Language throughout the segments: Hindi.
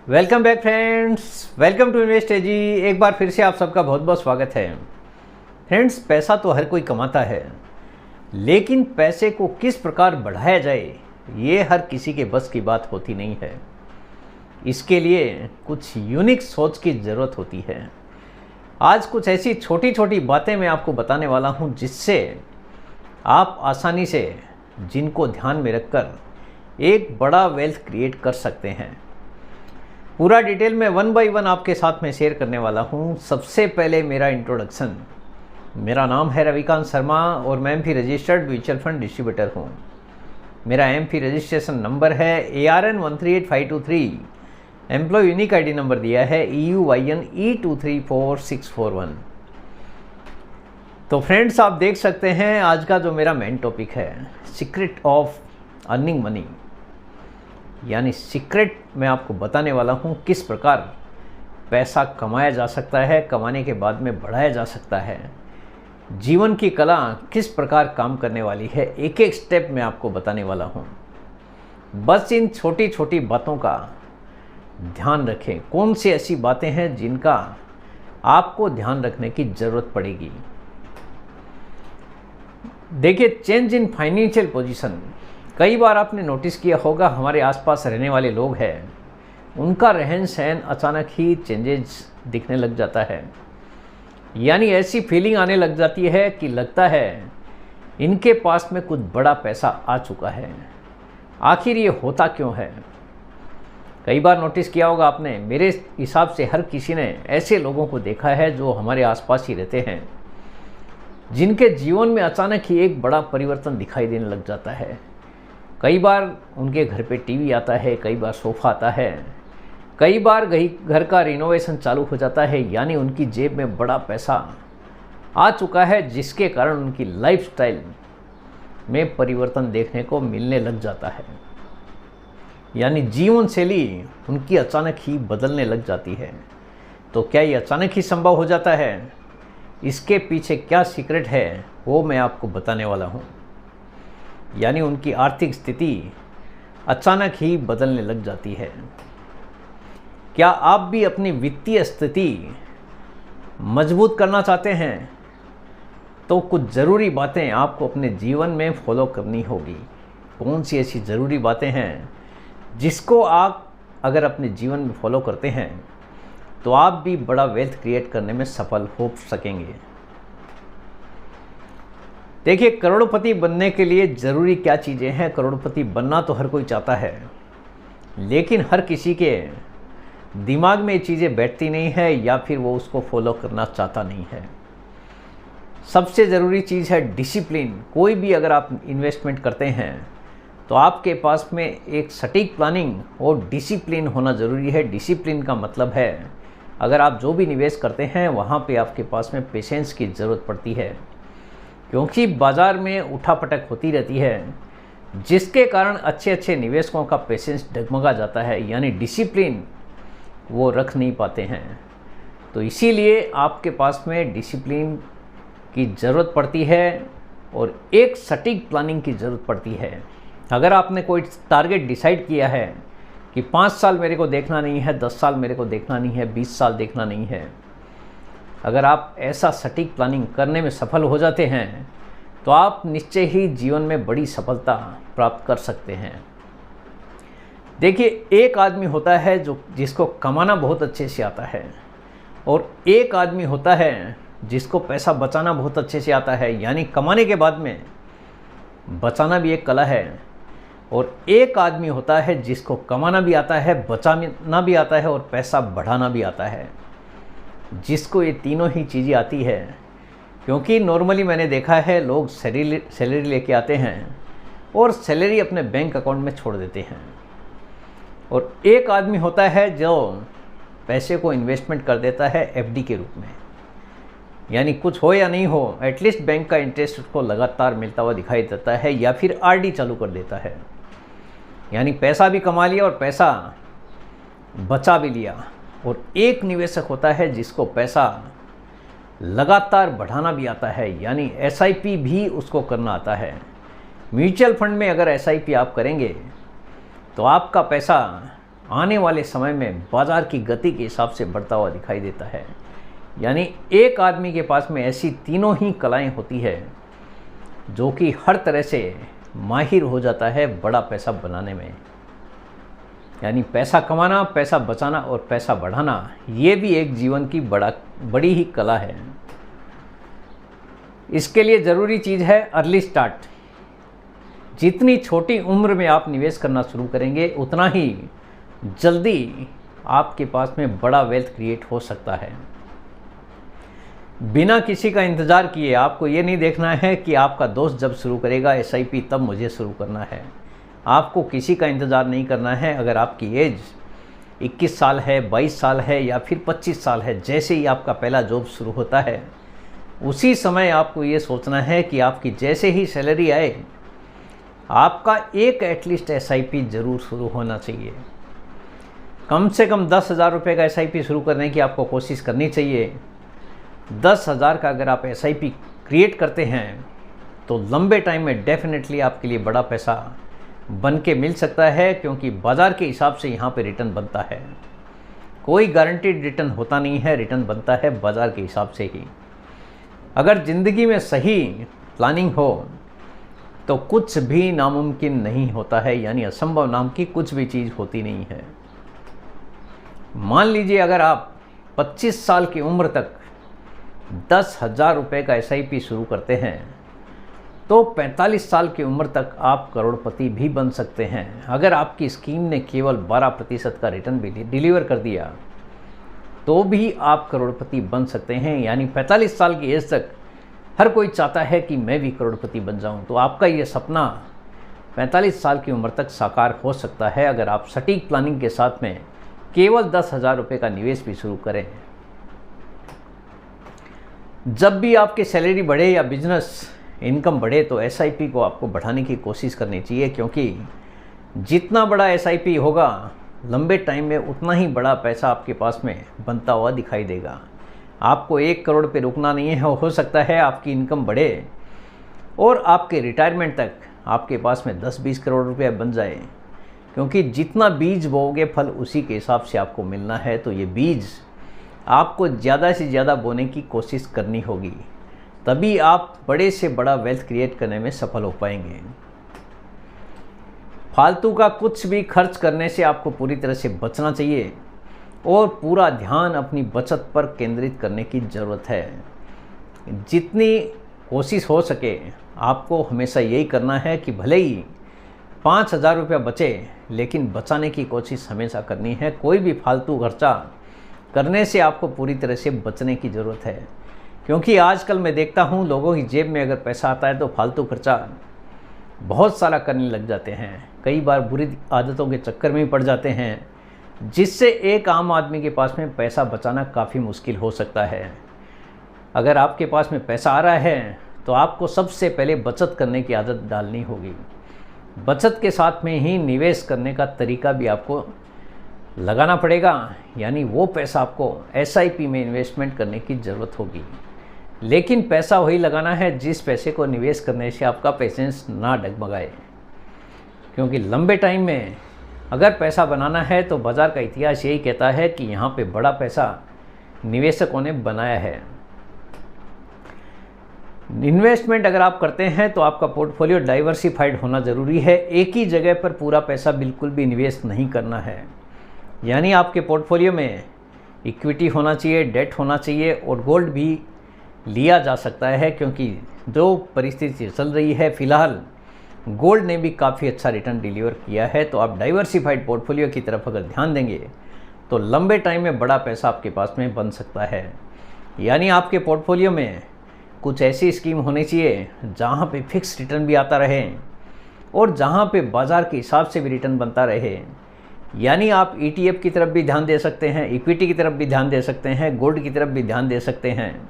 Welcome back friends, welcome to invest AG. एक बार फिर से आप सबका बहुत बहुत स्वागत है। फ्रेंड्स, पैसा तो हर कोई कमाता है, लेकिन पैसे को किस प्रकार बढ़ाया जाए ये हर किसी के बस की बात होती नहीं है। इसके लिए कुछ यूनिक सोच की ज़रूरत होती है। आज कुछ ऐसी छोटी छोटी बातें मैं आपको बताने वाला हूँ जिससे आप आसानी से जिनको ध्यान में रखकर एक बड़ा वेल्थ क्रिएट कर सकते हैं। पूरा डिटेल में वन बाय वन आपके साथ में शेयर करने वाला हूँ। सबसे पहले मेरा इंट्रोडक्शन। मेरा नाम है रविकांत शर्मा और मैं AMFI registered mutual fund distributor हूँ। मेरा एमपी रजिस्ट्रेशन नंबर है ARN 138523। Employ unique ID number दिया है EUYN E234641। तो फ्रेंड्स, आप देख सकते हैं आज का जो मेरा मेन टॉपिक है, सीक्रेट ऑफ अर्निंग मनी। यानी सीक्रेट मैं आपको बताने वाला हूँ किस प्रकार पैसा कमाया जा सकता है, कमाने के बाद में बढ़ाया जा सकता है। जीवन की कला किस प्रकार काम करने वाली है, एक एक स्टेप मैं आपको बताने वाला हूँ। बस इन छोटी छोटी बातों का ध्यान रखें। कौन सी ऐसी बातें हैं जिनका आपको ध्यान रखने की ज़रूरत पड़ेगी। देखिए, चेंज इन फाइनेंशियल पोजीशन। कई बार आपने नोटिस किया होगा, हमारे आसपास रहने वाले लोग हैं, उनका रहन सहन अचानक ही चेंजेस दिखने लग जाता है। यानी ऐसी फीलिंग आने लग जाती है कि लगता है इनके पास में कुछ बड़ा पैसा आ चुका है। आखिर ये होता क्यों है? कई बार नोटिस किया होगा आपने। मेरे हिसाब से हर किसी ने ऐसे लोगों को देखा है जो हमारे आसपास ही रहते हैं, जिनके जीवन में अचानक ही एक बड़ा परिवर्तन दिखाई देने लग जाता है। कई बार उनके घर पे टीवी आता है, कई बार सोफ़ा आता है, कई बार घर का रिनोवेशन चालू हो जाता है। यानी उनकी जेब में बड़ा पैसा आ चुका है, जिसके कारण उनकी लाइफस्टाइल में परिवर्तन देखने को मिलने लग जाता है। यानी जीवन शैली उनकी अचानक ही बदलने लग जाती है। तो क्या ये अचानक ही संभव हो जाता है? इसके पीछे क्या सीक्रेट है वो मैं आपको बताने वाला हूँ। यानी उनकी आर्थिक स्थिति अचानक ही बदलने लग जाती है। क्या आप भी अपनी वित्तीय स्थिति मजबूत करना चाहते हैं? तो कुछ ज़रूरी बातें आपको अपने जीवन में फॉलो करनी होगी। कौन सी ऐसी ज़रूरी बातें हैं जिसको आप अगर अपने जीवन में फॉलो करते हैं तो आप भी बड़ा वेल्थ क्रिएट करने में सफल हो सकेंगे। देखिए, करोड़पति बनने के लिए ज़रूरी क्या चीज़ें हैं। करोड़पति बनना तो हर कोई चाहता है, लेकिन हर किसी के दिमाग में ये चीज़ें बैठती नहीं है या फिर वो उसको फॉलो करना चाहता नहीं है। सबसे ज़रूरी चीज़ है डिसिप्लिन। कोई भी अगर आप इन्वेस्टमेंट करते हैं तो आपके पास में एक सटीक प्लानिंग और डिसिप्लिन होना ज़रूरी है। डिसिप्लिन का मतलब है, अगर आप जो भी निवेश करते हैं वहाँ पे आपके पास में पेशेंस की ज़रूरत पड़ती है, क्योंकि बाज़ार में उठापटक होती रहती है, जिसके कारण अच्छे अच्छे निवेशकों का पेशेंस डगमगा जाता है। यानी डिसिप्लिन वो रख नहीं पाते हैं। तो इसीलिए आपके पास में डिसिप्लिन की ज़रूरत पड़ती है और एक सटीक प्लानिंग की ज़रूरत पड़ती है। अगर आपने कोई टारगेट डिसाइड किया है कि 5 साल मेरे को देखना नहीं है, 10 साल मेरे को देखना नहीं है, 20 साल देखना नहीं है, अगर आप ऐसा सटीक प्लानिंग करने में सफल हो जाते हैं तो आप निश्चय ही जीवन में बड़ी सफलता प्राप्त कर सकते हैं। देखिए, एक आदमी होता है जिसको कमाना बहुत अच्छे से आता है, और एक आदमी होता है जिसको पैसा बचाना बहुत अच्छे से आता है। यानी कमाने के बाद में बचाना भी एक कला है। और एक आदमी होता है जिसको कमाना भी आता है, बचाना भी आता है और पैसा बढ़ाना भी आता है, जिसको ये तीनों ही चीज़ें आती है। क्योंकि नॉर्मली मैंने देखा है, लोग सैलरी लेके आते हैं और सैलरी अपने बैंक अकाउंट में छोड़ देते हैं। और एक आदमी होता है जो पैसे को इन्वेस्टमेंट कर देता है FD के रूप में। यानी कुछ हो या नहीं हो, एटलीस्ट बैंक का इंटरेस्ट उसको लगातार मिलता हुआ दिखाई देता है, या फिर RD चालू कर देता है। यानी पैसा भी कमा लिया और पैसा बचा भी लिया। और एक निवेशक होता है जिसको पैसा लगातार बढ़ाना भी आता है, यानी SIP भी उसको करना आता है। म्यूचुअल फंड में अगर SIP आप करेंगे तो आपका पैसा आने वाले समय में बाज़ार की गति के हिसाब से बढ़ता हुआ दिखाई देता है। यानी एक आदमी के पास में ऐसी तीनों ही कलाएं होती है जो कि हर तरह से माहिर हो जाता है बड़ा पैसा बनाने में। यानी पैसा कमाना, पैसा बचाना और पैसा बढ़ाना, ये भी एक जीवन की बड़ी ही कला है। इसके लिए ज़रूरी चीज़ है अर्ली स्टार्ट। जितनी छोटी उम्र में आप निवेश करना शुरू करेंगे उतना ही जल्दी आपके पास में बड़ा वेल्थ क्रिएट हो सकता है। बिना किसी का इंतज़ार किए आपको ये नहीं देखना है कि आपका दोस्त जब शुरू करेगा SIP तब मुझे शुरू करना है। आपको किसी का इंतज़ार नहीं करना है। अगर आपकी एज 21 साल है, 22 साल है या फिर 25 साल है, जैसे ही आपका पहला जॉब शुरू होता है उसी समय आपको ये सोचना है कि आपकी जैसे ही सैलरी आए आपका एक एटलीस्ट SIP ज़रूर शुरू होना चाहिए। कम से कम 10,000 रुपये का SIP शुरू करने की आपको कोशिश करनी चाहिए। 10,000 का अगर आप SIP क्रिएट करते हैं तो लंबे टाइम में डेफिनेटली आपके लिए बड़ा पैसा बन के मिल सकता है, क्योंकि बाज़ार के हिसाब से यहाँ पे रिटर्न बनता है। कोई गारंटीड रिटर्न होता नहीं है, रिटर्न बनता है बाज़ार के हिसाब से ही। अगर ज़िंदगी में सही प्लानिंग हो तो कुछ भी नामुमकिन नहीं होता है, यानी असंभव नाम की कुछ भी चीज़ होती नहीं है। मान लीजिए अगर आप 25 साल की उम्र तक 10,000 रुपये का SIP शुरू करते हैं तो 45 साल की उम्र तक आप करोड़पति भी बन सकते हैं। अगर आपकी स्कीम ने केवल 12% का रिटर्न भी डिलीवर कर दिया तो भी आप करोड़पति बन सकते हैं। यानी 45 साल की एज तक हर कोई चाहता है कि मैं भी करोड़पति बन जाऊं, तो आपका ये सपना 45 साल की उम्र तक साकार हो सकता है अगर आप सटीक प्लानिंग के साथ में केवल 10,000 रुपये का निवेश भी शुरू करें। जब भी आपकी सैलरी बढ़े या बिजनेस इनकम बढ़े तो SIP को आपको बढ़ाने की कोशिश करनी चाहिए, क्योंकि जितना बड़ा SIP होगा लंबे टाइम में उतना ही बड़ा पैसा आपके पास में बनता हुआ दिखाई देगा। आपको 1 करोड़ पे रुकना नहीं है। हो सकता है आपकी इनकम बढ़े और आपके रिटायरमेंट तक आपके पास में 10-20 करोड़ रुपये बन जाए, क्योंकि जितना बीज बोओगे फल उसी के हिसाब से आपको मिलना है। तो ये बीज आपको ज़्यादा से ज़्यादा बोने की कोशिश करनी होगी, तभी आप बड़े से बड़ा वेल्थ क्रिएट करने में सफल हो पाएंगे। फालतू का कुछ भी खर्च करने से आपको पूरी तरह से बचना चाहिए और पूरा ध्यान अपनी बचत पर केंद्रित करने की ज़रूरत है। जितनी कोशिश हो सके आपको हमेशा यही करना है कि भले ही 5,000 रुपया बचे, लेकिन बचाने की कोशिश हमेशा करनी है। कोई भी फालतू खर्चा करने से आपको पूरी तरह से बचने की ज़रूरत है, क्योंकि आजकल मैं देखता हूँ लोगों की जेब में अगर पैसा आता है तो फालतू खर्चा बहुत सारा करने लग जाते हैं। कई बार बुरी आदतों के चक्कर में पड़ जाते हैं, जिससे एक आम आदमी के पास में पैसा बचाना काफ़ी मुश्किल हो सकता है। अगर आपके पास में पैसा आ रहा है तो आपको सबसे पहले बचत करने की आदत डालनी होगी। बचत के साथ में ही निवेश करने का तरीका भी आपको लगाना पड़ेगा, यानी वो पैसा आपको SIP में इन्वेस्टमेंट करने की ज़रूरत होगी। लेकिन पैसा वही लगाना है जिस पैसे को निवेश करने से आपका पेशेंस ना डगमगाए, क्योंकि लंबे टाइम में अगर पैसा बनाना है तो बाज़ार का इतिहास यही कहता है कि यहाँ पे बड़ा पैसा निवेशकों ने बनाया है। इन्वेस्टमेंट अगर आप करते हैं तो आपका पोर्टफोलियो डाइवर्सिफाइड होना ज़रूरी है। एक ही जगह पर पूरा पैसा बिल्कुल भी निवेश नहीं करना है। यानी आपके पोर्टफोलियो में इक्विटी होना चाहिए, डेट होना चाहिए और गोल्ड भी लिया जा सकता है, क्योंकि जो परिस्थिति चल रही है फ़िलहाल गोल्ड ने भी काफ़ी अच्छा रिटर्न डिलीवर किया है। तो आप डाइवर्सिफाइड पोर्टफोलियो की तरफ अगर ध्यान देंगे तो लंबे टाइम में बड़ा पैसा आपके पास में बन सकता है। यानी आपके पोर्टफोलियो में कुछ ऐसी स्कीम होनी चाहिए जहाँ पे फिक्स रिटर्न भी आता रहे और जहाँ पे बाज़ार के हिसाब से भी रिटर्न बनता रहे। यानी आप ETF की तरफ भी ध्यान दे सकते हैं, इक्विटी की तरफ भी ध्यान दे सकते हैं, गोल्ड की तरफ भी ध्यान दे सकते हैं।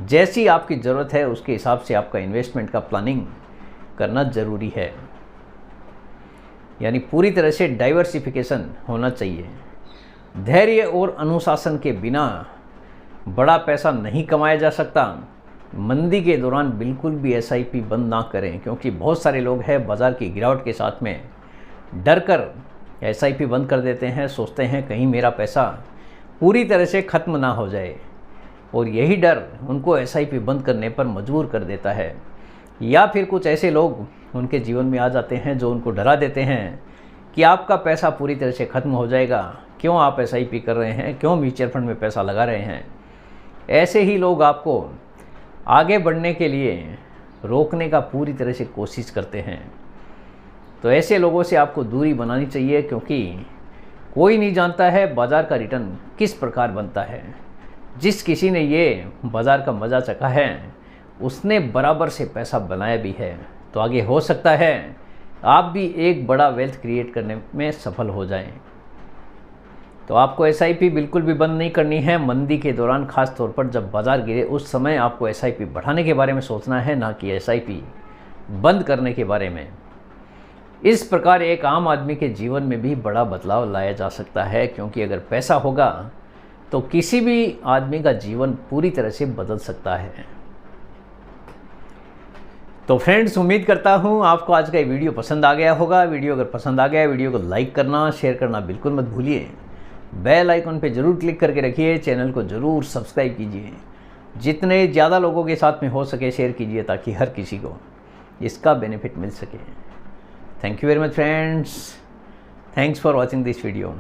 जैसी आपकी ज़रूरत है उसके हिसाब से आपका इन्वेस्टमेंट का प्लानिंग करना ज़रूरी है। यानी पूरी तरह से डाइवर्सिफिकेशन होना चाहिए। धैर्य और अनुशासन के बिना बड़ा पैसा नहीं कमाया जा सकता। मंदी के दौरान बिल्कुल भी SIP बंद ना करें, क्योंकि बहुत सारे लोग हैं बाज़ार की गिरावट के साथ में डर कर एसआईपी बंद कर देते हैं, सोचते हैं कहीं मेरा पैसा पूरी तरह से ख़त्म ना हो जाए, और यही डर उनको एसआईपी बंद करने पर मजबूर कर देता है। या फिर कुछ ऐसे लोग उनके जीवन में आ जाते हैं जो उनको डरा देते हैं कि आपका पैसा पूरी तरह से ख़त्म हो जाएगा, क्यों आप एसआईपी कर रहे हैं, क्यों म्यूचुअल फंड में पैसा लगा रहे हैं। ऐसे ही लोग आपको आगे बढ़ने के लिए रोकने का पूरी तरह से कोशिश करते हैं। तो ऐसे लोगों से आपको दूरी बनानी चाहिए, क्योंकि कोई नहीं जानता है बाज़ार का रिटर्न किस प्रकार बनता है। जिस किसी ने ये बाज़ार का मज़ा चखा है उसने बराबर से पैसा बनाया भी है। तो आगे हो सकता है आप भी एक बड़ा वेल्थ क्रिएट करने में सफल हो जाएं। तो आपको एसआईपी बिल्कुल भी बंद नहीं करनी है। मंदी के दौरान खास तौर पर जब बाज़ार गिरे उस समय आपको एसआईपी बढ़ाने के बारे में सोचना है, ना कि एसआईपी बंद करने के बारे में। इस प्रकार एक आम आदमी के जीवन में भी बड़ा बदलाव लाया जा सकता है, क्योंकि अगर पैसा होगा तो किसी भी आदमी का जीवन पूरी तरह से बदल सकता है। तो फ्रेंड्स, उम्मीद करता हूँ आपको आज का ये वीडियो पसंद आ गया होगा। वीडियो अगर पसंद आ गया, वीडियो को लाइक करना, शेयर करना बिल्कुल मत भूलिए। बेल आइकन पे ज़रूर क्लिक करके रखिए। चैनल को ज़रूर सब्सक्राइब कीजिए। जितने ज़्यादा लोगों के साथ में हो सके शेयर कीजिए, ताकि हर किसी को इसका बेनिफिट मिल सके। Thank you very much friends. Thanks for watching this video.